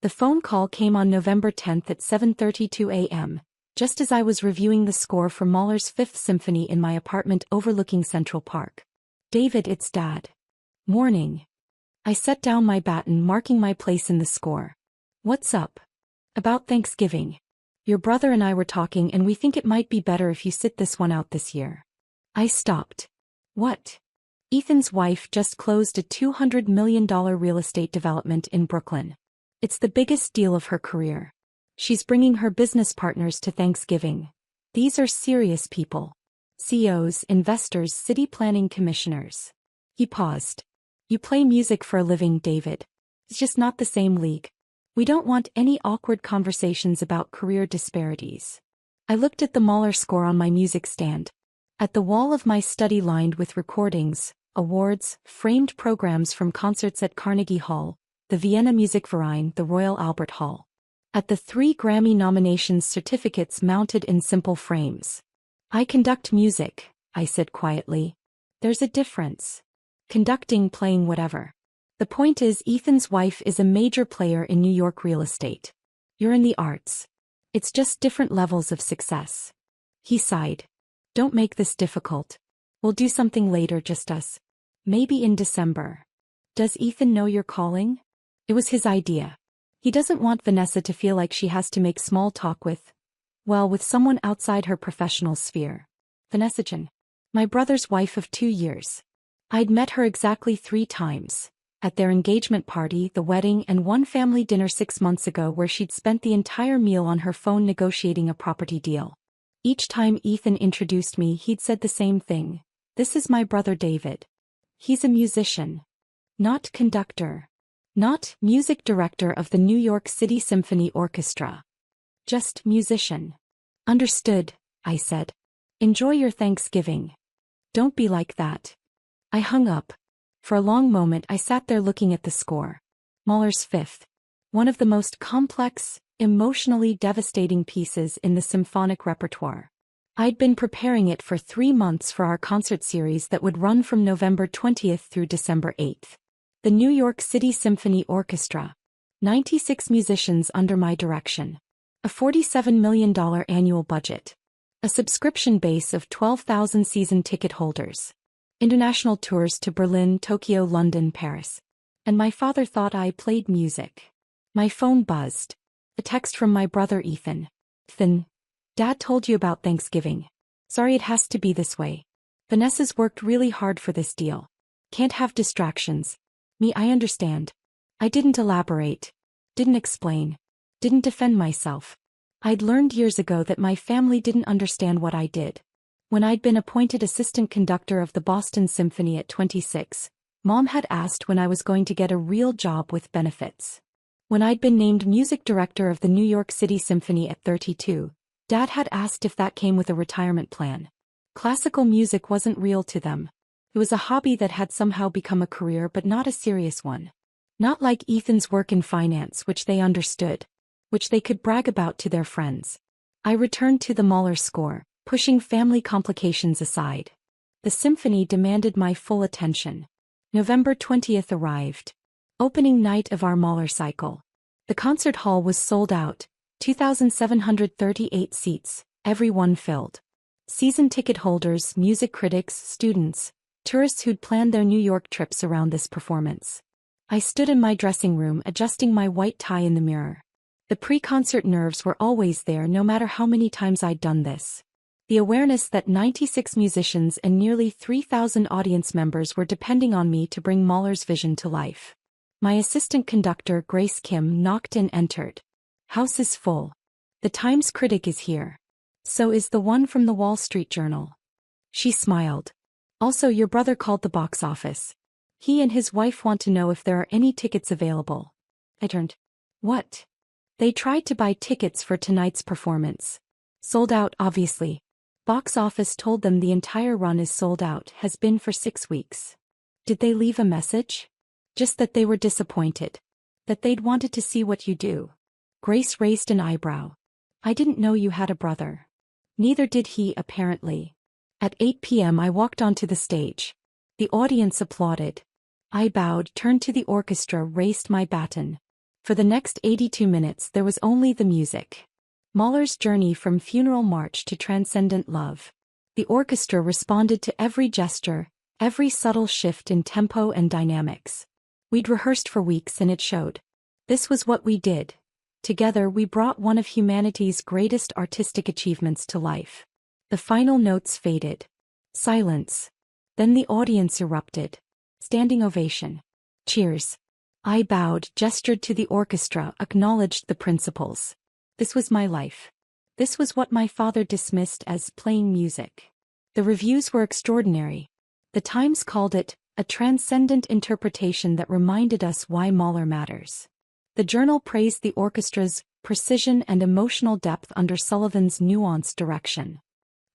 The phone call came on November 10th at 7:32 a.m., just as I was reviewing the score for Mahler's Fifth Symphony in my apartment overlooking Central Park. "David, it's Dad." "Morning." I set down my baton, marking my place in the score. "What's up?" "About Thanksgiving. Your brother and I were talking and we think it might be better if you sit this one out this year." I stopped. "What?" "Ethan's wife just closed a $200 million real estate development in Brooklyn. It's the biggest deal of her career. She's bringing her business partners to Thanksgiving. These are serious people. CEOs, investors, city planning commissioners." He paused. "You play music for a living, David. It's just not the same league. We don't want any awkward conversations about career disparities." I looked at the Mahler score on my music stand. At the wall of my study lined with recordings, awards, framed programs from concerts at Carnegie Hall, the Vienna Musikverein, the Royal Albert Hall. At the 3 Grammy nominations, certificates mounted in simple frames. "I conduct music," I said quietly. "There's a difference. Conducting, playing, whatever. The point is, Ethan's wife is a major player in New York real estate. You're in the arts. It's just different levels of success." He sighed. "Don't make this difficult. We'll do something later, just us. Maybe in December." "Does Ethan know you're calling?" It was his idea. He doesn't want Vanessa to feel like she has to make small talk with someone outside her professional sphere. Vanessa Jen. My brother's wife of 2 years. I'd met her exactly 3 times. At their engagement party, the wedding, and one family dinner 6 months ago where she'd spent the entire meal on her phone negotiating a property deal. Each time Ethan introduced me, he'd said the same thing. "This is my brother David. He's a musician. Not conductor. Not music director of the New York City Symphony Orchestra. Just musician." "Understood," I said. "Enjoy your Thanksgiving." "Don't be like that." I hung up. For a long moment I sat there looking at the score. Mahler's Fifth. One of the most complex, emotionally devastating pieces in the symphonic repertoire. I'd been preparing it for 3 months for our concert series that would run from November 20th through December 8th. The New York City Symphony Orchestra. 96 musicians under my direction. A $47 million annual budget. A subscription base of 12,000 season ticket holders. International tours to Berlin, Tokyo, London, Paris. And my father thought I played music. My phone buzzed. A text from my brother Ethan. "Ethan, Dad told you about Thanksgiving. Sorry it has to be this way. Vanessa's worked really hard for this deal. Can't have distractions. Me, I understand." I didn't elaborate. Didn't explain. Didn't defend myself. I'd learned years ago that my family didn't understand what I did. When I'd been appointed assistant conductor of the Boston Symphony at 26, Mom had asked when I was going to get a real job with benefits. When I'd been named music director of the New York City Symphony at 32, Dad had asked if that came with a retirement plan. Classical music wasn't real to them. It was a hobby that had somehow become a career, but not a serious one. Not like Ethan's work in finance, which they understood, which they could brag about to their friends. I returned to the Mahler score, pushing family complications aside. The symphony demanded my full attention. November 20th arrived. Opening night of our Mahler cycle. The concert hall was sold out, 2,738 seats, every one filled. Season ticket holders, music critics, students, tourists who'd planned their New York trips around this performance. I stood in my dressing room adjusting my white tie in the mirror. The pre-concert nerves were always there, no matter how many times I'd done this. The awareness that 96 musicians and nearly 3,000 audience members were depending on me to bring Mahler's vision to life. My assistant conductor, Grace Kim, knocked and entered. "House is full. The Times critic is here. So is the one from the Wall Street Journal." She smiled. "Also, your brother called the box office. He and his wife want to know if there are any tickets available." I turned. "What?" "They tried to buy tickets for tonight's performance. Sold out, obviously. Box office told them the entire run is sold out, has been for 6 weeks." "Did they leave a message?" "Just that they were disappointed. That they'd wanted to see what you do." Grace raised an eyebrow. "I didn't know you had a brother." Neither did he, apparently. At 8 p.m. I walked onto the stage. The audience applauded. I bowed, turned to the orchestra, raised my baton. For the next 82 minutes there was only the music. Mahler's journey from funeral march to transcendent love. The orchestra responded to every gesture, every subtle shift in tempo and dynamics. We'd rehearsed for weeks and it showed. This was what we did. Together we brought one of humanity's greatest artistic achievements to life. The final notes faded. Silence. Then the audience erupted. Standing ovation. Cheers. I bowed, gestured to the orchestra, acknowledged the principles. This was my life. This was what my father dismissed as playing music. The reviews were extraordinary. The Times called it a transcendent interpretation that reminded us why Mahler matters. The journal praised the orchestra's precision and emotional depth under Sullivan's nuanced direction.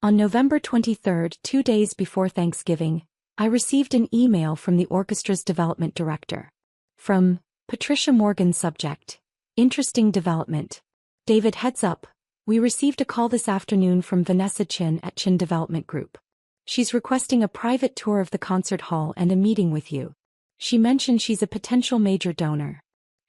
On November 23, 2 days before Thanksgiving, I received an email from the orchestra's development director. From Patricia Morgan. Subject: Interesting development. David, heads up. We received a call this afternoon from Vanessa Chin at Chin Development Group. She's requesting a private tour of the concert hall and a meeting with you. She mentioned she's a potential major donor.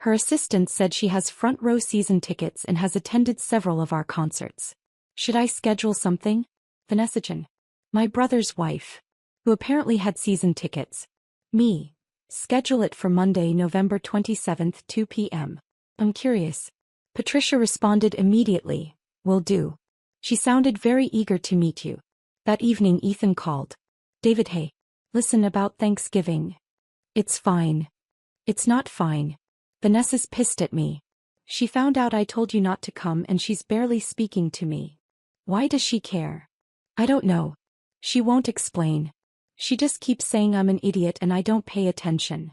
Her assistant said she has front-row season tickets and has attended several of our concerts. Should I schedule something? Vanessa Chin. My brother's wife. Who apparently had season tickets. Me. Schedule it for Monday, November 27, 2 p.m. I'm curious. Patricia responded immediately. Will do. She sounded very eager to meet you. That evening Ethan called. David, hey. Listen, about Thanksgiving. It's fine. It's not fine. Vanessa's pissed at me. She found out I told you not to come and she's barely speaking to me. Why does she care? I don't know. She won't explain. She just keeps saying I'm an idiot and I don't pay attention.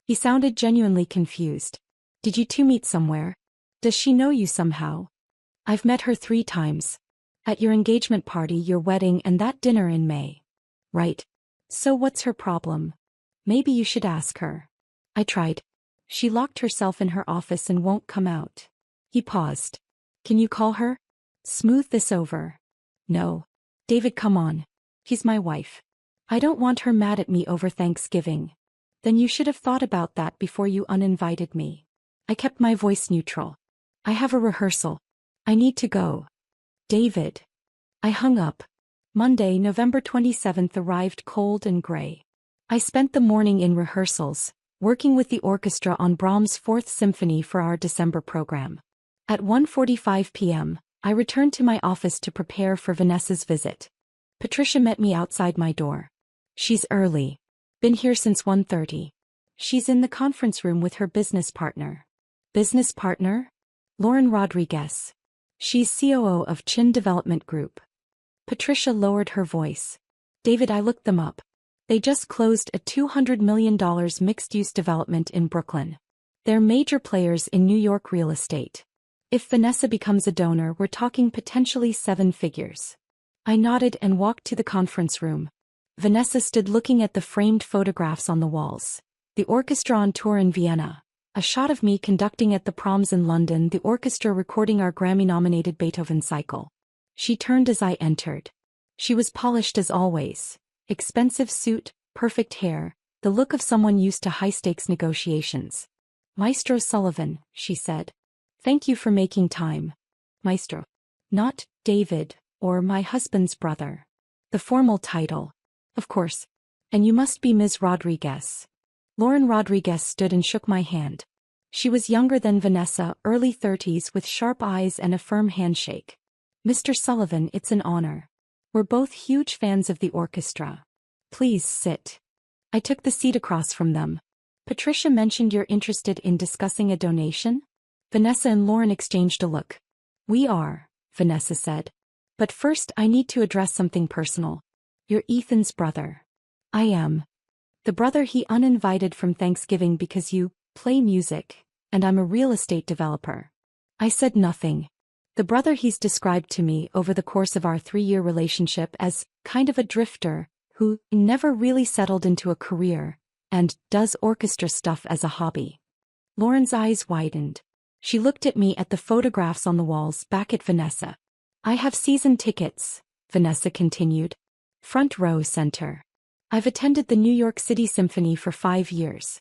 He sounded genuinely confused. Did you two meet somewhere? Does she know you somehow? I've met her 3 times. At your engagement party, your wedding, and that dinner in May. Right. So what's her problem? Maybe you should ask her. I tried. She locked herself in her office and won't come out. He paused. Can you call her? Smooth this over. No. David, come on. She's my wife. I don't want her mad at me over Thanksgiving. Then you should have thought about that before you uninvited me. I kept my voice neutral. I have a rehearsal. I need to go. David. I hung up. Monday, November 27th arrived cold and gray. I spent the morning in rehearsals, working with the orchestra on Brahms' 4th Symphony for our December program. At 1:45 p.m., I returned to my office to prepare for Vanessa's visit. Patricia met me outside my door. She's early. Been here since 1:30. She's in the conference room with her business partner. Business partner? Lauren Rodriguez. She's COO of Chin Development Group. Patricia lowered her voice. David, I looked them up. They just closed a $200 million mixed-use development in Brooklyn. They're major players in New York real estate. If Vanessa becomes a donor, we're talking potentially 7 figures. I nodded and walked to the conference room. Vanessa stood looking at the framed photographs on the walls. The orchestra on tour in Vienna. A shot of me conducting at the proms in London, the orchestra recording our Grammy-nominated Beethoven cycle. She turned as I entered. She was polished as always. Expensive suit, perfect hair, the look of someone used to high-stakes negotiations. Maestro Sullivan, she said. Thank you for making time. Maestro. Not David, or my husband's brother. The formal title. Of course. And you must be Ms. Rodriguez. Lauren Rodriguez stood and shook my hand. She was younger than Vanessa, early 30s, with sharp eyes and a firm handshake. Mr. Sullivan, it's an honor. We're both huge fans of the orchestra. Please sit. I took the seat across from them. Patricia mentioned you're interested in discussing a donation? Vanessa and Lauren exchanged a look. We are, Vanessa said. But first I need to address something personal. You're Ethan's brother. I am. The brother he uninvited from Thanksgiving because you play music, and I'm a real estate developer. I said nothing. The brother he's described to me over the course of our 3-year relationship as kind of a drifter, who never really settled into a career, and does orchestra stuff as a hobby. Lauren's eyes widened. She looked at me, at the photographs on the walls, back at Vanessa. I have season tickets, Vanessa continued. Front row center. I've attended the New York City Symphony for 5 years.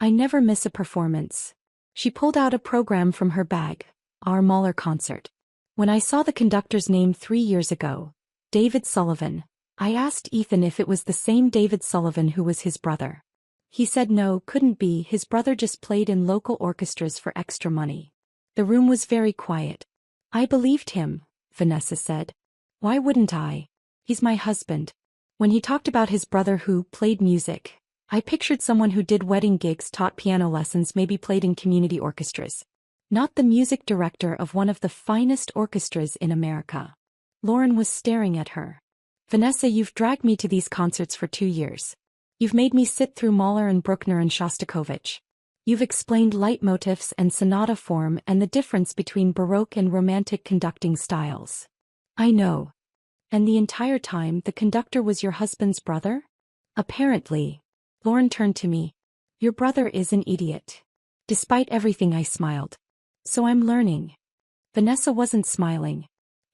I never miss a performance. She pulled out a program from her bag. Our Mahler concert. When I saw the conductor's name 3 years ago, David Sullivan, I asked Ethan if it was the same David Sullivan who was his brother. He said no, couldn't be, his brother just played in local orchestras for extra money. The room was very quiet. I believed him, Vanessa said. Why wouldn't I? He's my husband. When he talked about his brother who played music, I pictured someone who did wedding gigs, taught piano lessons, maybe played in community orchestras. Not the music director of one of the finest orchestras in America. Lauren was staring at her. Vanessa, you've dragged me to these concerts for 2 years. You've made me sit through Mahler and Bruckner and Shostakovich. You've explained leitmotifs and sonata form and the difference between Baroque and Romantic conducting styles. I know. And the entire time the conductor was your husband's brother? Apparently. Lauren turned to me. Your brother is an idiot. Despite everything, I smiled. So I'm learning. Vanessa wasn't smiling.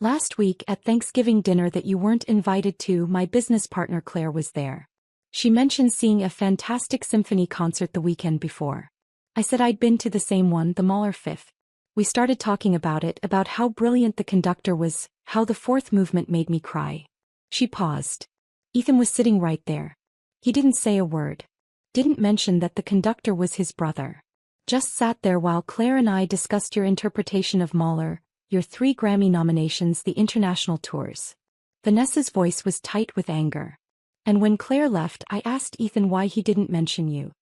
Last week at Thanksgiving dinner that you weren't invited to, my business partner Claire was there. She mentioned seeing a fantastic symphony concert the weekend before. I said I'd been to the same one, the Mahler Fifth. We started talking about it, about how brilliant the conductor was, how the fourth movement made me cry. She paused. Ethan was sitting right there. He didn't say a word. Didn't mention that the conductor was his brother. Just sat there while Claire and I discussed your interpretation of Mahler, your 3 Grammy nominations, the international tours. Vanessa's voice was tight with anger. And when Claire left, I asked Ethan why he didn't mention you.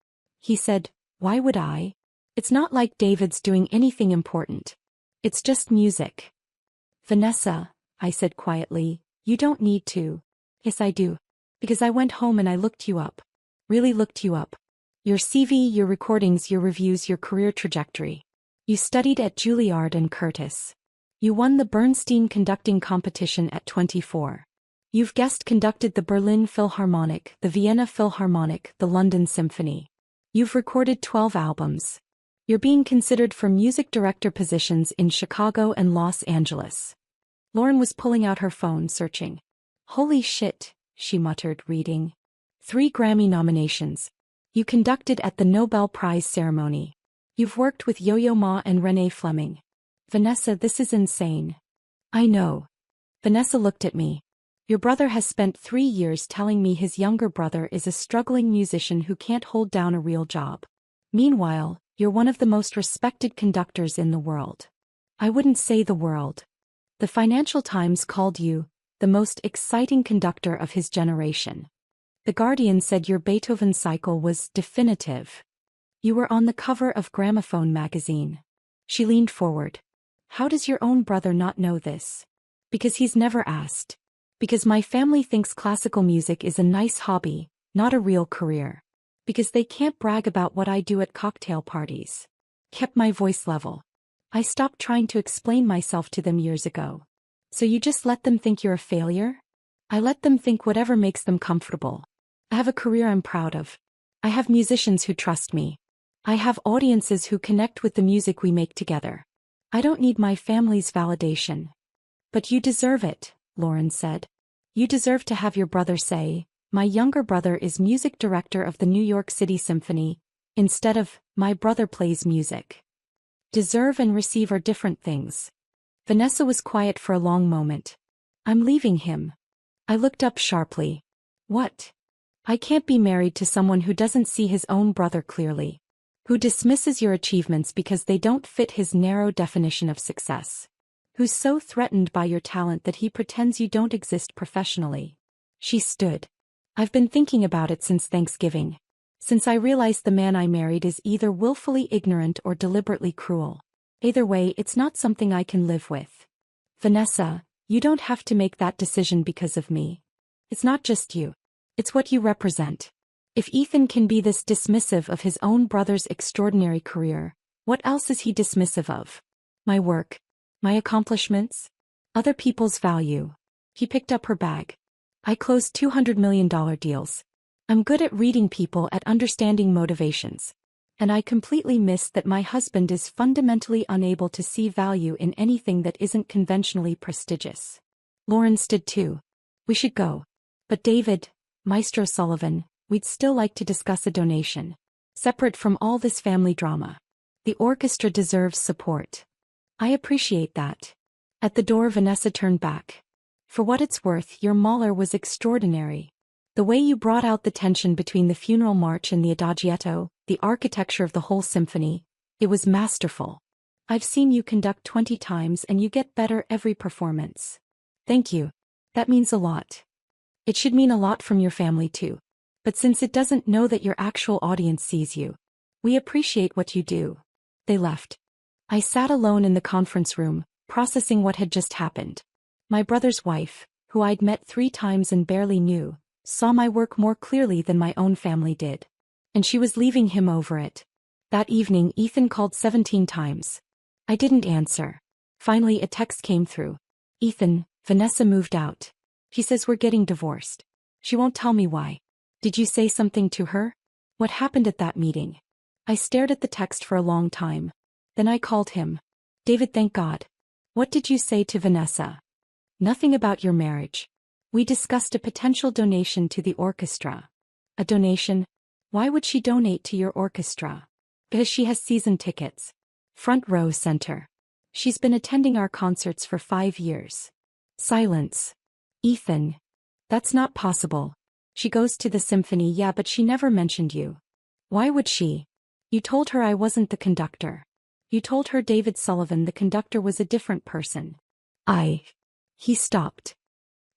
He said, why would I? It's not like David's doing anything important. It's just music. Vanessa, I said quietly, you don't need to. Yes, I do. Because I went home and I looked you up. Really looked you up. Your CV, your recordings, your reviews, your career trajectory. You studied at Juilliard and Curtis. You won the Bernstein conducting competition at 24. You've guest conducted the Berlin Philharmonic, the Vienna Philharmonic, the London Symphony. You've recorded 12 albums. You're being considered for music director positions in Chicago and Los Angeles. Lauren was pulling out her phone, searching. Holy shit, she muttered, reading. 3 Grammy nominations. You conducted at the Nobel Prize ceremony. You've worked with Yo-Yo Ma and Renee Fleming. Vanessa, this is insane. I know. Vanessa looked at me. Your brother has spent 3 years telling me his younger brother is a struggling musician who can't hold down a real job. Meanwhile, you're one of the most respected conductors in the world. I wouldn't say the world. The Financial Times called you the most exciting conductor of his generation. The Guardian said your Beethoven cycle was definitive. You were on the cover of Gramophone magazine. She leaned forward. How does your own brother not know this? Because he's never asked. Because my family thinks classical music is a nice hobby, not a real career. Because they can't brag about what I do at cocktail parties. Kept my voice level. I stopped trying to explain myself to them years ago. So you just let them think you're a failure? I let them think whatever makes them comfortable. I have a career I'm proud of. I have musicians who trust me. I have audiences who connect with the music we make together. I don't need my family's validation. But you deserve it, Lauren said. You deserve to have your brother say, my younger brother is music director of the New York City Symphony, instead of, my brother plays music. Deserve and receive are different things. Vanessa was quiet for a long moment. I'm leaving him. I looked up sharply. What? I can't be married to someone who doesn't see his own brother clearly. Who dismisses your achievements because they don't fit his narrow definition of success. Who's so threatened by your talent that he pretends you don't exist professionally. She stood. I've been thinking about it since Thanksgiving. Since I realized the man I married is either willfully ignorant or deliberately cruel. Either way, it's not something I can live with. Vanessa, you don't have to make that decision because of me. It's not just you. It's what you represent. If Ethan can be this dismissive of his own brother's extraordinary career, what else is he dismissive of? My work. My accomplishments? Other people's value. He picked up her bag. I closed $200 million deals. I'm good at reading people, at understanding motivations. And I completely missed that my husband is fundamentally unable to see value in anything that isn't conventionally prestigious. Lauren stood too. We should go. But David, Maestro Sullivan, we'd still like to discuss a donation. Separate from all this family drama. The orchestra deserves support. I appreciate that. At the door, Vanessa turned back. For what it's worth, your Mahler was extraordinary. The way you brought out the tension between the funeral march and the adagietto, the architecture of the whole symphony, it was masterful. I've seen you conduct 20 times and you get better every performance. Thank you. That means a lot. It should mean a lot from your family too. But since it doesn't know that your actual audience sees you, we appreciate what you do. They left. I sat alone in the conference room, processing what had just happened. My brother's wife, who I'd met 3 times and barely knew, saw my work more clearly than my own family did. And she was leaving him over it. That evening Ethan called 17 times. I didn't answer. Finally a text came through. Ethan, Vanessa moved out. She says we're getting divorced. She won't tell me why. Did you say something to her? What happened at that meeting? I stared at the text for a long time. Then I called him. David, thank God. What did you say to Vanessa? Nothing about your marriage. We discussed a potential donation to the orchestra. A donation? Why would she donate to your orchestra? Because she has season tickets. Front row center. She's been attending our concerts for 5 years. Silence. Ethan. That's not possible. She goes to the symphony, yeah, but she never mentioned you. Why would she? You told her I wasn't the conductor. You told her David Sullivan, the conductor, was a different person. He stopped.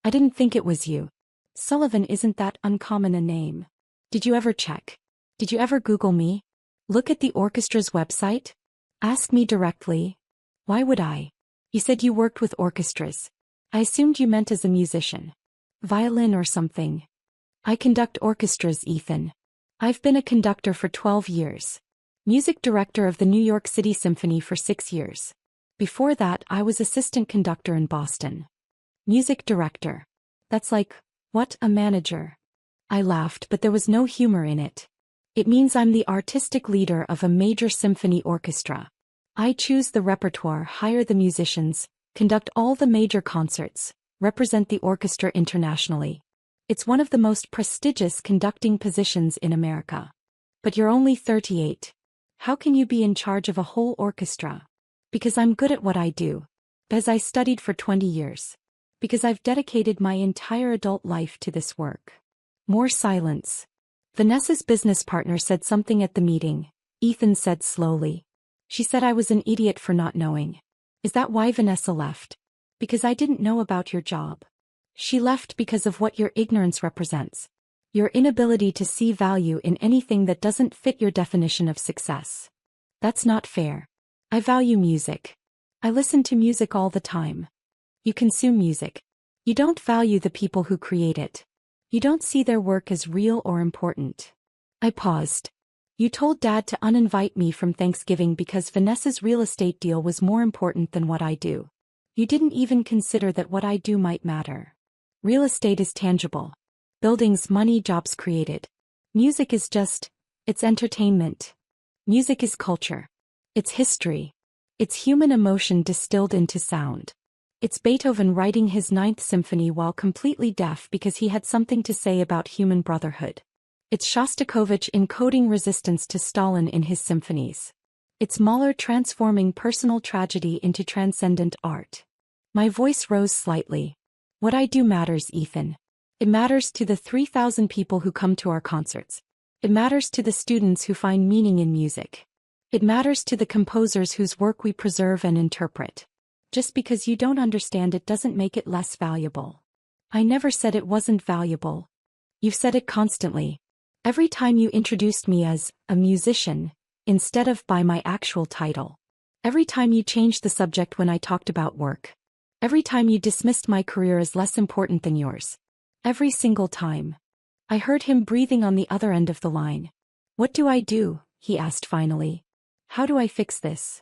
I didn't think it was you. Sullivan isn't that uncommon a name. Did you ever check? Did you ever Google me? Look at the orchestra's website? Ask me directly. Why would I? You said you worked with orchestras. I assumed you meant as a musician. Violin or something. I conduct orchestras, Ethan. I've been a conductor for 12 years. Music director of the New York City Symphony for 6 years. Before that, I was assistant conductor in Boston. Music director. That's like, what, a manager? I laughed, but there was no humor in it. It means I'm the artistic leader of a major symphony orchestra. I choose the repertoire, hire the musicians, conduct all the major concerts, represent the orchestra internationally. It's one of the most prestigious conducting positions in America. But you're only 38. How can you be in charge of a whole orchestra? Because I'm good at what I do. Because I studied for 20 years. Because I've dedicated my entire adult life to this work. More silence. Vanessa's business partner said something at the meeting. Ethan said slowly. She said I was an idiot for not knowing. Is that why Vanessa left? Because I didn't know about your job. She left because of what your ignorance represents. Your inability to see value in anything that doesn't fit your definition of success. That's not fair. I value music. I listen to music all the time. You consume music. You don't value the people who create it. You don't see their work as real or important. I paused. You told Dad to uninvite me from Thanksgiving because Vanessa's real estate deal was more important than what I do. You didn't even consider that what I do might matter. Real estate is tangible. Buildings, money, jobs created. Music is just, it's entertainment. Music is culture. It's history. It's human emotion distilled into sound. It's Beethoven writing his 9th symphony while completely deaf because he had something to say about human brotherhood. It's Shostakovich encoding resistance to Stalin in his symphonies. It's Mahler transforming personal tragedy into transcendent art. My voice rose slightly. What I do matters, Ethan. It matters to the 3,000 people who come to our concerts. It matters to the students who find meaning in music. It matters to the composers whose work we preserve and interpret. Just because you don't understand it doesn't make it less valuable. I never said it wasn't valuable. You've said it constantly. Every time you introduced me as a musician, instead of by my actual title. Every time you changed the subject when I talked about work. Every time you dismissed my career as less important than yours. Every single time. I heard him breathing on the other end of the line. What do I do? He asked finally. How do I fix this?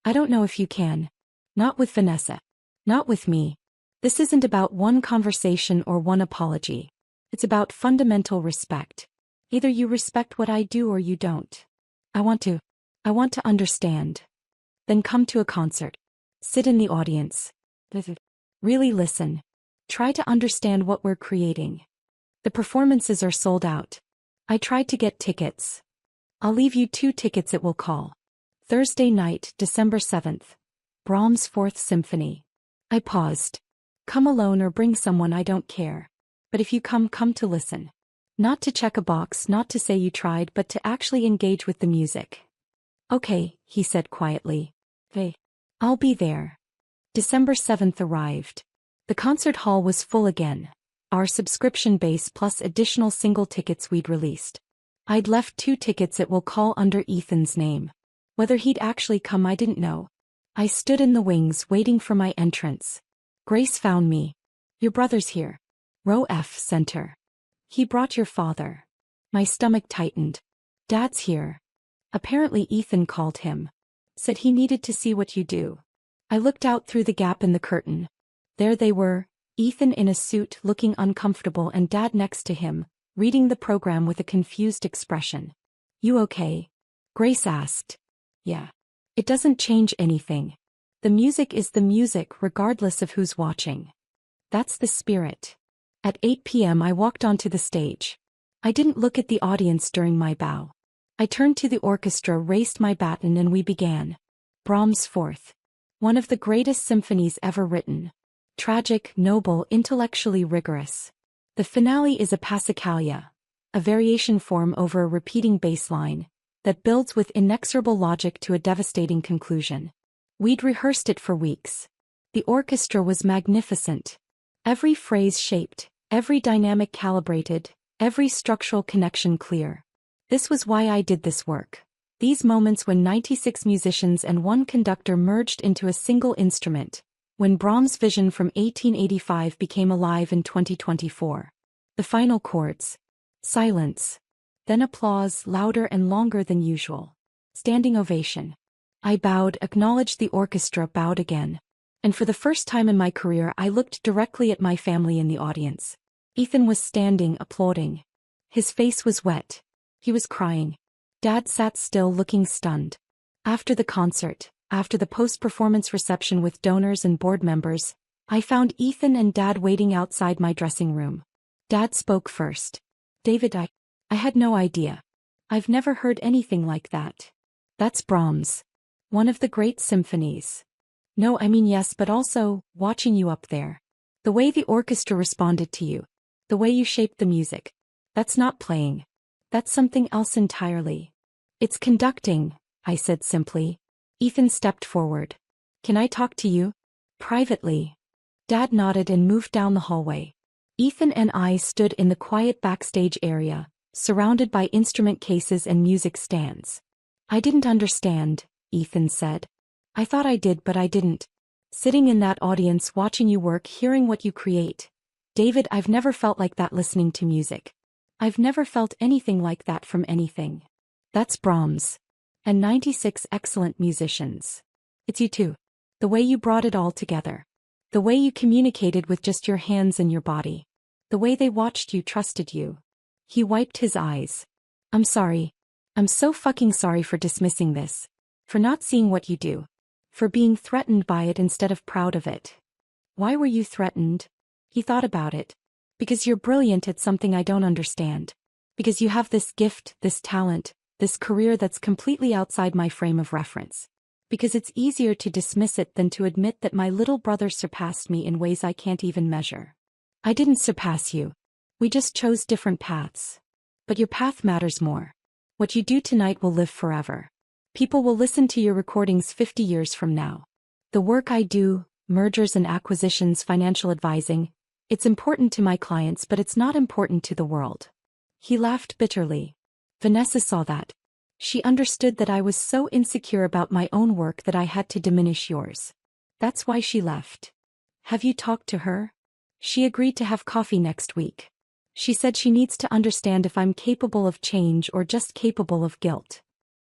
I don't know if you can. Not with Vanessa. Not with me. This isn't about one conversation or one apology. It's about fundamental respect. Either you respect what I do or you don't. I want to understand. Then come to a concert. Sit in the audience. Really listen. Try to understand what we're creating. The performances are sold out. I tried to get tickets. I'll leave you 2 tickets it will call. Thursday night, December 7th. Brahms' Fourth Symphony. I paused. Come alone or bring someone, I don't care. But if you come to listen. Not to check a box, not to say you tried, but to actually engage with the music. Okay, he said quietly. Hey. I'll be there. December 7th arrived. The concert hall was full again. Our subscription base plus additional single tickets we'd released. I'd left 2 tickets it will call under Ethan's name. Whether he'd actually come I didn't know. I stood in the wings waiting for my entrance. Grace found me. Your brother's here. Row F, center. He brought your father. My stomach tightened. Dad's here. Apparently Ethan called him. Said he needed to see what you do. I looked out through the gap in the curtain. There they were, Ethan in a suit looking uncomfortable and Dad next to him, reading the program with a confused expression. You okay? Grace asked. Yeah. It doesn't change anything. The music is the music regardless of who's watching. That's the spirit. At 8 p.m. I walked onto the stage. I didn't look at the audience during my bow. I turned to the orchestra, raised my baton, and we began. Brahms' Fourth. One of the greatest symphonies ever written. Tragic, noble, intellectually rigorous. The finale is a passacaglia, a variation form over a repeating bass line, that builds with inexorable logic to a devastating conclusion. We'd rehearsed it for weeks. The orchestra was magnificent. Every phrase shaped, every dynamic calibrated, every structural connection clear. This was why I did this work. These moments when 96 musicians and 1 conductor merged into a single instrument, when Brahms' vision from 1885 became alive in 2024. The final chords. Silence. Then applause, louder and longer than usual. Standing ovation. I bowed, acknowledged the orchestra, bowed again. And for the first time in my career I looked directly at my family in the audience. Ethan was standing, applauding. His face was wet. He was crying. Dad sat still, looking stunned. After the concert, after the post-performance reception with donors and board members, I found Ethan and Dad waiting outside my dressing room. Dad spoke first. David, I had no idea. I've never heard anything like that. That's Brahms. One of the great symphonies. No, I mean yes, but also, watching you up there. The way the orchestra responded to you. The way you shaped the music. That's not playing. That's something else entirely. It's conducting, I said simply. Ethan stepped forward. Can I talk to you? Privately. Dad nodded and moved down the hallway. Ethan and I stood in the quiet backstage area, surrounded by instrument cases and music stands. I didn't understand, Ethan said. I thought I did, but I didn't. Sitting in that audience, watching you work, hearing what you create. David, I've never felt like that listening to music. I've never felt anything like that from anything. That's Brahms. And 96 excellent musicians. It's you too. The way you brought it all together. The way you communicated with just your hands and your body. The way they watched you, trusted you. He wiped his eyes. I'm sorry. I'm so fucking sorry for dismissing this. For not seeing what you do. For being threatened by it instead of proud of it. Why were you threatened? He thought about it. Because you're brilliant at something I don't understand. Because you have this gift, this talent, this career that's completely outside my frame of reference. Because it's easier to dismiss it than to admit that my little brother surpassed me in ways I can't even measure. I didn't surpass you. We just chose different paths. But your path matters more. What you do tonight will live forever. People will listen to your recordings 50 years from now. The work I do, mergers and acquisitions, financial advising, it's important to my clients, but it's not important to the world. He laughed bitterly. Vanessa saw that. She understood that I was so insecure about my own work that I had to diminish yours. That's why she left. Have you talked to her? She agreed to have coffee next week. She said she needs to understand if I'm capable of change or just capable of guilt.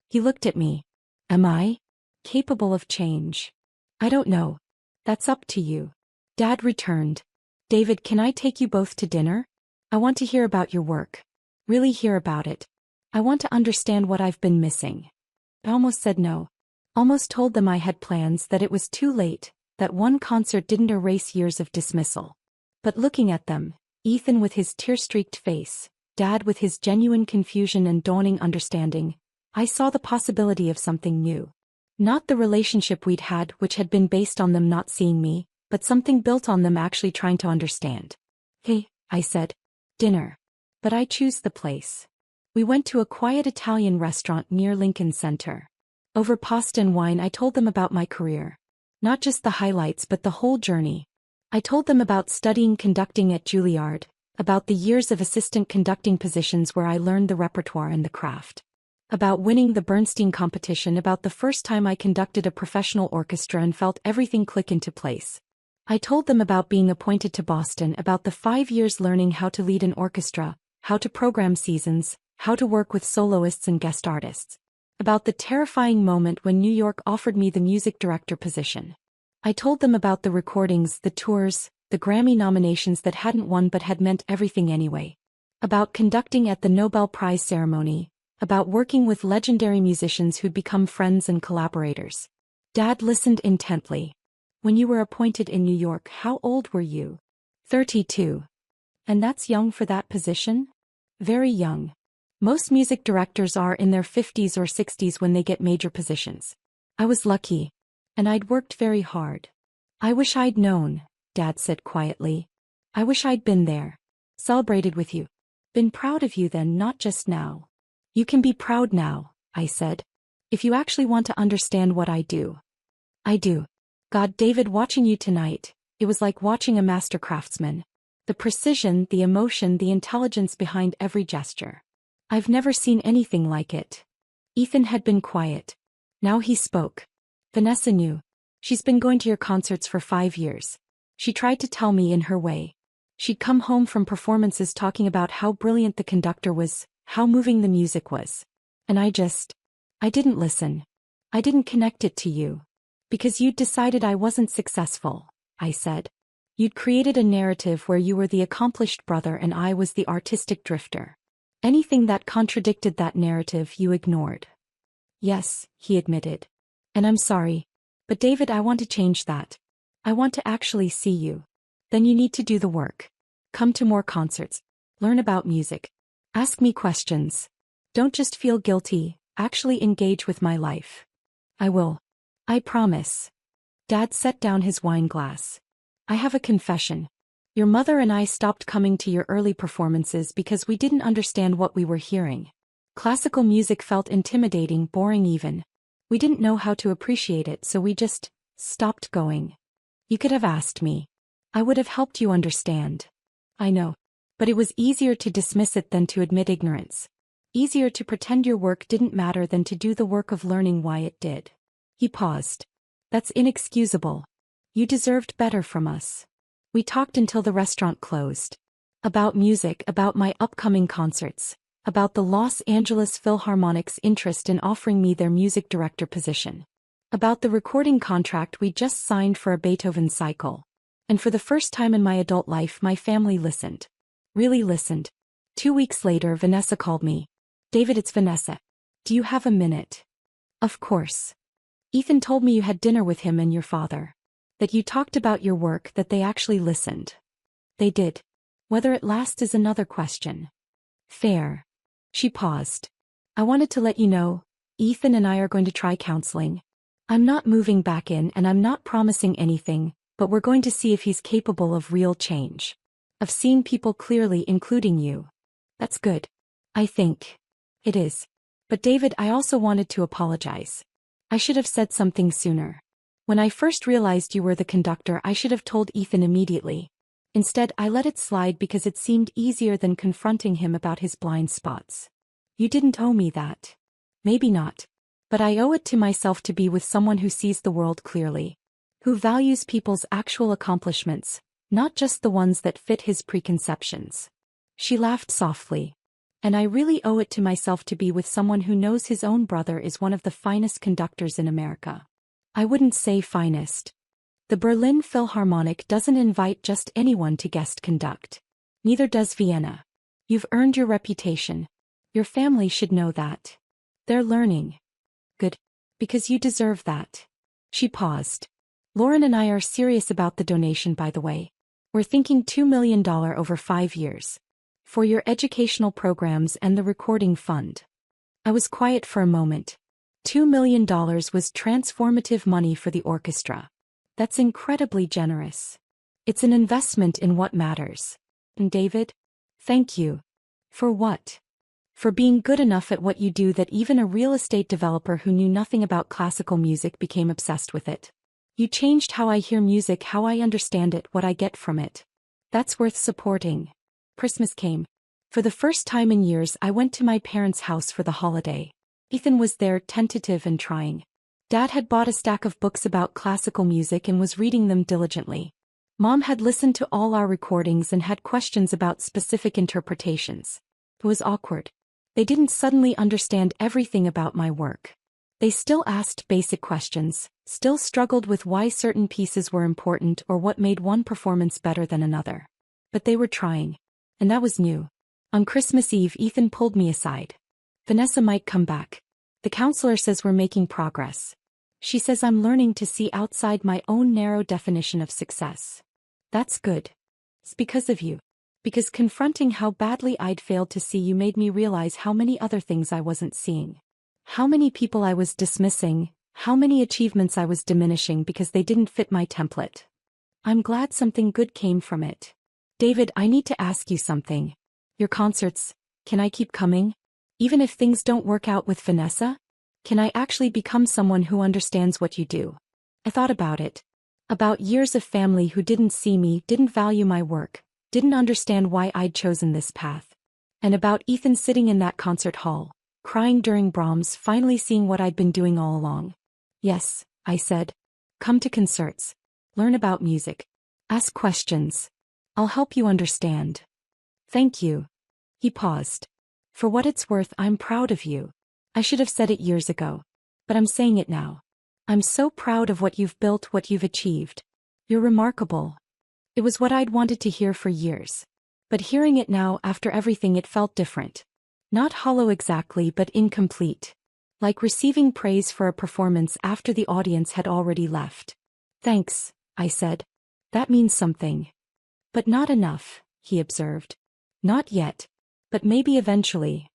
He looked at me. Am I capable of change? I don't know. That's up to you. Dad returned. David, can I take you both to dinner? I want to hear about your work. Really hear about it. I want to understand what I've been missing. I almost said no. Almost told them I had plans, that it was too late, that one concert didn't erase years of dismissal. But looking at them, Ethan with his tear-streaked face, Dad with his genuine confusion and dawning understanding, I saw the possibility of something new. Not the relationship we'd had, which had been based on them not seeing me, but something built on them actually trying to understand. Hey, I said. Dinner. But I choose the place. We went to a quiet Italian restaurant near Lincoln Center. Over pasta and wine I told them about my career. Not just the highlights but the whole journey. I told them about studying conducting at Juilliard, about the years of assistant conducting positions where I learned the repertoire and the craft. About winning the Bernstein competition, about the first time I conducted a professional orchestra and felt everything click into place. I told them about being appointed to Boston, about the 5 years learning how to lead an orchestra, how to program seasons, how to work with soloists and guest artists. About the terrifying moment when New York offered me the music director position. I told them about the recordings, the tours, the Grammy nominations that hadn't won but had meant everything anyway. About conducting at the Nobel Prize ceremony. About working with legendary musicians who'd become friends and collaborators. Dad listened intently. When you were appointed in New York, how old were you? 32. And that's young for that position? Very young. Most music directors are in their 50s or 60s when they get major positions. I was lucky. And I'd worked very hard. I wish I'd known, Dad said quietly. I wish I'd been there. Celebrated with you. Been proud of you then, not just now. You can be proud now, I said. If you actually want to understand what I do. I do. God, David, watching you tonight, it was like watching a master craftsman. The precision, the emotion, the intelligence behind every gesture. I've never seen anything like it. Ethan had been quiet. Now he spoke. Vanessa knew. She's been going to your concerts for 5 years. She tried to tell me in her way. She'd come home from performances talking about how brilliant the conductor was, how moving the music was. And I didn't listen. I didn't connect it to you. Because you'd decided I wasn't successful, I said. You'd created a narrative where you were the accomplished brother and I was the artistic drifter. Anything that contradicted that narrative you ignored. Yes, he admitted. And I'm sorry. But David, I want to change that. I want to actually see you. Then you need to do the work. Come to more concerts. Learn about music. Ask me questions. Don't just feel guilty, actually engage with my life. I will. I promise. Dad set down his wine glass. I have a confession. Your mother and I stopped coming to your early performances because we didn't understand what we were hearing. Classical music felt intimidating, boring even. We didn't know how to appreciate it, so we just stopped going. You could have asked me. I would have helped you understand. I know. But it was easier to dismiss it than to admit ignorance. Easier to pretend your work didn't matter than to do the work of learning why it did. He paused. That's inexcusable. You deserved better from us. We talked until the restaurant closed. About music, about my upcoming concerts, about the Los Angeles Philharmonic's interest in offering me their music director position. About the recording contract we just signed for a Beethoven cycle. And for the first time in my adult life, my family listened. Really listened. 2 weeks later, Vanessa called me. David, it's Vanessa. Do you have a minute? Of course. Ethan told me you had dinner with him and your father. That you talked about your work, that they actually listened. They did. Whether it lasts is another question. Fair. She paused. I wanted to let you know, Ethan and I are going to try counseling. I'm not moving back in and I'm not promising anything, but we're going to see if he's capable of real change. Of seeing people clearly, including you. That's good. I think. It is. But David, I also wanted to apologize. I should have said something sooner. When I first realized you were the conductor, I should have told Ethan immediately. Instead, I let it slide because it seemed easier than confronting him about his blind spots. You didn't owe me that. Maybe not. But I owe it to myself to be with someone who sees the world clearly. Who values people's actual accomplishments, not just the ones that fit his preconceptions. She laughed softly. And I really owe it to myself to be with someone who knows his own brother is one of the finest conductors in America. I wouldn't say finest. The Berlin Philharmonic doesn't invite just anyone to guest conduct. Neither does Vienna. You've earned your reputation. Your family should know that. They're learning. Good. Because you deserve that. She paused. Lauren and I are serious about the donation, by the way. We're thinking $2 million over 5 years. For your educational programs and the recording fund. I was quiet for a moment. $2 million was transformative money for the orchestra. That's incredibly generous. It's an investment in what matters. And David? Thank you. For what? For being good enough at what you do that even a real estate developer who knew nothing about classical music became obsessed with it. You changed how I hear music, how I understand it, what I get from it. That's worth supporting. Christmas came. For the first time in years, I went to my parents' house for the holiday. Ethan was there, tentative and trying. Dad had bought a stack of books about classical music and was reading them diligently. Mom had listened to all our recordings and had questions about specific interpretations. It was awkward. They didn't suddenly understand everything about my work. They still asked basic questions, still struggled with why certain pieces were important or what made one performance better than another. But they were trying. And that was new. On Christmas Eve, Ethan pulled me aside. Vanessa might come back. The counselor says we're making progress. She says I'm learning to see outside my own narrow definition of success. That's good. It's because of you. Because confronting how badly I'd failed to see you made me realize how many other things I wasn't seeing. How many people I was dismissing, how many achievements I was diminishing because they didn't fit my template. I'm glad something good came from it. David, I need to ask you something. Your concerts, can I keep coming? Even if things don't work out with Vanessa? Can I actually become someone who understands what you do? I thought about it. About years of family who didn't see me, didn't value my work, didn't understand why I'd chosen this path. And about Ethan sitting in that concert hall, crying during Brahms, finally seeing what I'd been doing all along. Yes, I said. Come to concerts. Learn about music. Ask questions. I'll help you understand. Thank you. He paused. For what it's worth, I'm proud of you. I should have said it years ago. But I'm saying it now. I'm so proud of what you've built, what you've achieved. You're remarkable. It was what I'd wanted to hear for years. But hearing it now, after everything, it felt different. Not hollow exactly, but incomplete. Like receiving praise for a performance after the audience had already left. Thanks, I said. That means something. But not enough, he observed. Not yet. But maybe eventually.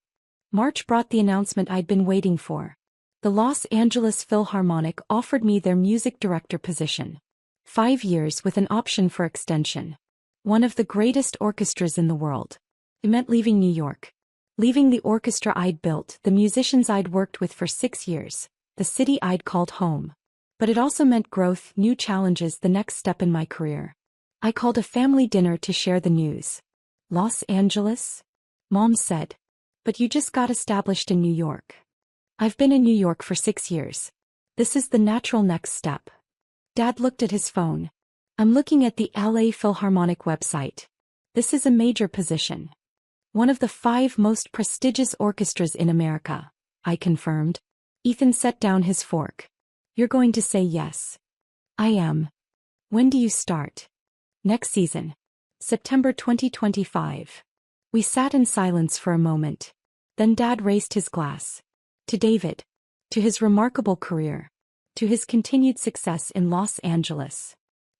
March brought the announcement I'd been waiting for. The Los Angeles Philharmonic offered me their music director position. 5 years with an option for extension. One of the greatest orchestras in the world. It meant leaving New York. Leaving the orchestra I'd built, the musicians I'd worked with for 6 years, the city I'd called home. But it also meant growth, new challenges, the next step in my career. I called a family dinner to share the news. Los Angeles? Mom said. But you just got established in New York. I've been in New York for 6 years. This is the natural next step. Dad looked at his phone. I'm looking at the LA Philharmonic website. This is a major position. One of the 5 most prestigious orchestras in America, I confirmed. Ethan set down his fork. You're going to say yes. I am. When do you start? Next season. September 2025. We sat in silence for a moment. Then Dad raised his glass. To David. To his remarkable career. To his continued success in Los Angeles.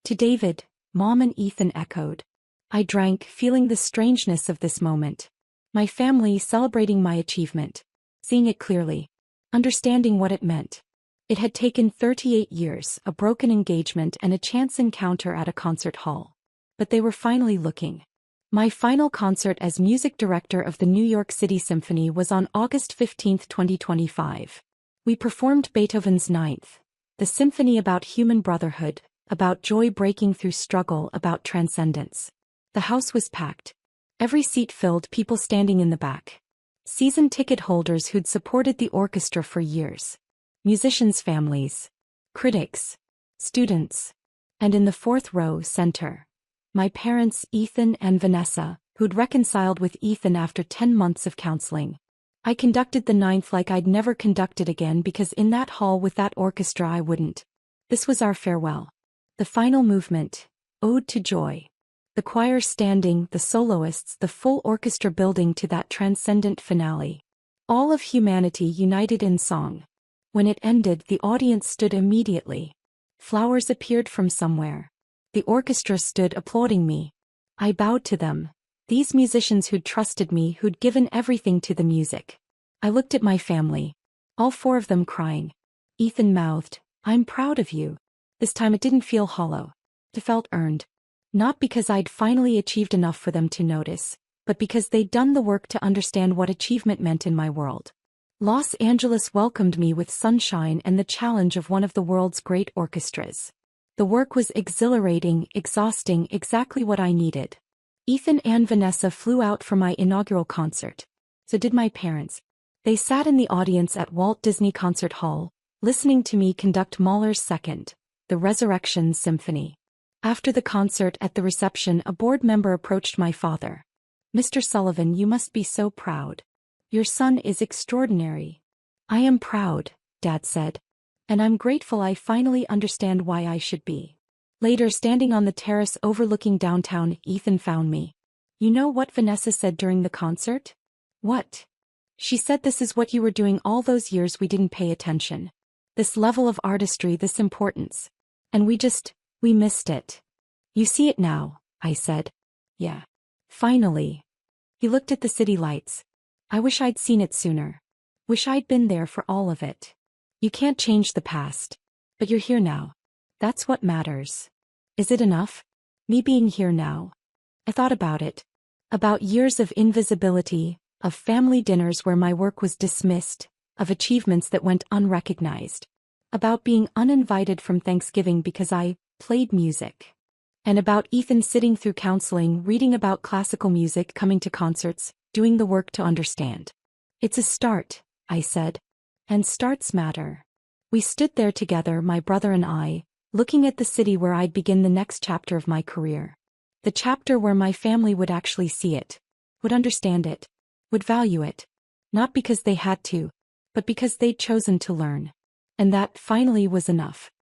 To David, Mom and Ethan echoed. I drank, feeling the strangeness of this moment. My family celebrating my achievement. Seeing it clearly. Understanding what it meant. It had taken 38 years, a broken engagement and a chance encounter at a concert hall. But they were finally looking. My final concert as music director of the New York City Symphony was on August 15, 2025. We performed Beethoven's Ninth, the symphony about human brotherhood, about joy breaking through struggle, about transcendence. The house was packed. Every seat filled, people standing in the back. Season ticket holders who'd supported the orchestra for years. Musicians' families. Critics. Students. And in the 4th row, center. My parents, Ethan and Vanessa, who'd reconciled with Ethan after 10 months of counseling. I conducted the Ninth like I'd never conducted again because in that hall with that orchestra I wouldn't. This was our farewell. The final movement, Ode to Joy. The choir standing, the soloists, the full orchestra building to that transcendent finale. All of humanity united in song. When it ended, the audience stood immediately. Flowers appeared from somewhere. The orchestra stood applauding me. I bowed to them. These musicians who'd trusted me, who'd given everything to the music. I looked at my family. All four of them crying. Ethan mouthed, "I'm proud of you." This time it didn't feel hollow. It felt earned. Not because I'd finally achieved enough for them to notice, but because they'd done the work to understand what achievement meant in my world. Los Angeles welcomed me with sunshine and the challenge of one of the world's great orchestras. The work was exhilarating, exhausting, exactly what I needed. Ethan and Vanessa flew out for my inaugural concert. So did my parents. They sat in the audience at Walt Disney Concert Hall, listening to me conduct Mahler's second, the Resurrection Symphony. After the concert at the reception, a board member approached my father. "Mr. Sullivan, you must be so proud. Your son is extraordinary." "I am proud," Dad said. "And I'm grateful I finally understand why I should be." Later, standing on the terrace overlooking downtown, Ethan found me. "You know what Vanessa said during the concert?" "What?" "She said this is what you were doing all those years we didn't pay attention. This level of artistry, this importance. And we missed it." "You see it now," I said. "Yeah. Finally." He looked at the city lights. "I wish I'd seen it sooner. Wish I'd been there for all of it. You can't change the past. But you're here now. That's what matters." Is it enough? Me being here now? I thought about it. About years of invisibility, of family dinners where my work was dismissed, of achievements that went unrecognized. About being uninvited from Thanksgiving because I played music. And about Ethan sitting through counseling, reading about classical music, coming to concerts, doing the work to understand. "It's a start," I said. And starts matter. We stood there together, my brother and I, looking at the city where I'd begin the next chapter of my career. The chapter where my family would actually see it, would understand it, would value it. Not because they had to, but because they'd chosen to learn. And that finally was enough.